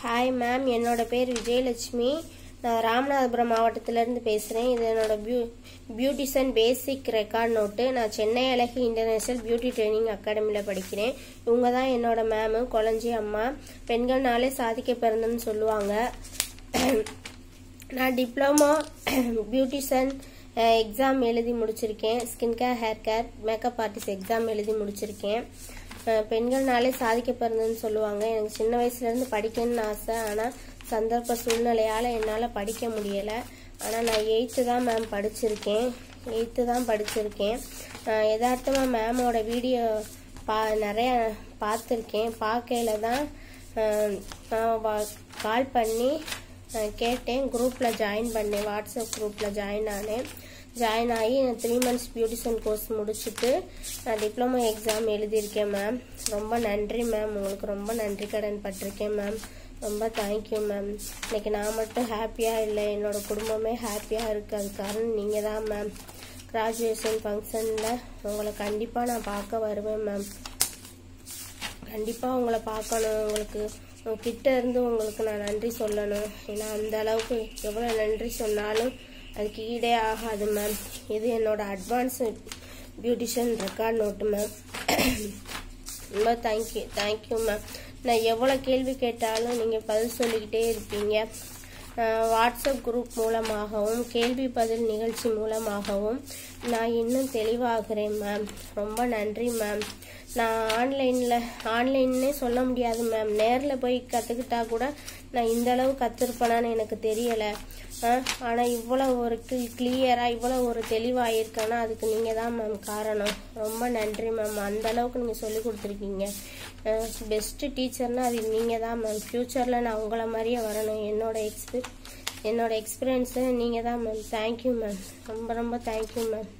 Hi ma'am, என்னோட பேர் விஜயலட்சுமி. நான் ராமநாதபுரம் மாவட்டத்திலேருந்து பேசுகிறேன். இது என்னோட பியூட்டிஷன் பேசிக் ரெக்கார்ட் நோட்டு. நான் சென்னை அழகி இன்டர்நேஷனல் பியூட்டி ட்ரைனிங் அகாடமியில் படிக்கிறேன். இவங்க தான் என்னோட மேமு, கொளஞ்சி அம்மா. பெண்கள்னாலே சாதிக்க பிறந்தன்னு சொல்லுவாங்க. நான் டிப்ளமோ பியூட்டிஷன் எக்ஸாம் எழுதி முடிச்சிருக்கேன். Skin care, hair care, makeup artist exam எழுதி முடிச்சிருக்கேன். பெண்கள்னாலே சாதிக்க பிறந்தன்னு சொல்லுவாங்க. எனக்கு சின்ன வயசுலேருந்து படிக்கணும்னு ஆசை. ஆனால் சந்தர்ப்ப சூழ்நிலையால் என்னால் படிக்க முடியலை. ஆனால் நான் 8th தான் மேம் படிச்சிருக்கேன். 8th தான் படிச்சிருக்கேன். யதார்த்தமாக மேமோட வீடியோ நிறைய பார்த்துருக்கேன். பார்க்கையில தான் நான் கால் பண்ணி கேட்டேன். குரூப்பில் ஜாயின் பண்ணேன். வாட்ஸ்அப் குரூப்பில் ஜாயின் ஆகி 3 months பியூட்டிஷன் கோர்ஸ் முடிச்சுட்டு நான் டிப்ளமோ எக்ஸாம் எழுதியிருக்கேன் மேம். ரொம்ப நன்றி மேம். உங்களுக்கு ரொம்ப நன்றி கடன் பட்டிருக்கேன் மேம். ரொம்ப தேங்க்யூ மேம். இன்னைக்கு நான் மட்டும் ஹாப்பியாக இல்லை, என்னோட குடும்பமே ஹாப்பியாக இருக்குது. அது காரணம் நீங்கள் தான் மேம். கிராஜுவேஷன் ஃபங்க்ஷனில் உங்களை கண்டிப்பாக நான் பார்க்க வருவேன் மேம். கண்டிப்பாக உங்களை பார்க்கணும். உங்களுக்கு கிட்ட இருந்து உங்களுக்கு நான் நன்றி சொல்லணும். ஏன்னா அந்த அளவுக்கு எவ்வளோ நன்றி சொன்னாலும் அதுக்கு ஈடே ஆகாது மேம். இது என்னோட advance beautician record note ma'am. ரொம்ப தேங்க்யூ மேம். நான் எவ்வளோ கேள்வி கேட்டாலும் நீங்கள் பதில் சொல்லிக்கிட்டே இருப்பீங்க. வாட்ஸ்அப் குரூப் மூலமாகவும் கேள்வி பதில் நிகழ்ச்சி மூலமாகவும் நான் இன்னும் தெளிவாகிறேன் மேம். ரொம்ப நன்றி மேம். நான் ஆன்லைன்னே சொல்ல முடியாது மேம். நேரில் போய் கற்றுக்கிட்டா கூட நான் இந்த அளவு கற்றுருப்பேனான்னு எனக்கு தெரியலை. ஆனால் இவ்வளோ ஒரு கிளியராக இவ்வளோ ஒரு தெளிவாகிருக்கேன்னா அதுக்கு நீங்கள் தான் மேம் காரணம். ரொம்ப நன்றி மேம். அந்த அளவுக்கு நீங்கள் சொல்லி கொடுத்துருக்கீங்க. பெஸ்ட்டு டீச்சர்னால் அது நீங்கள் தான் மேம். ஃப்யூச்சரில் நான் உங்களை மாதிரியே வரணும். என்னோட எக்ஸ்பீரியன்ஸு நீங்கள் தான் மேம். Thank you ma'am. ரொம்ப தேங்க்யூ மேம்.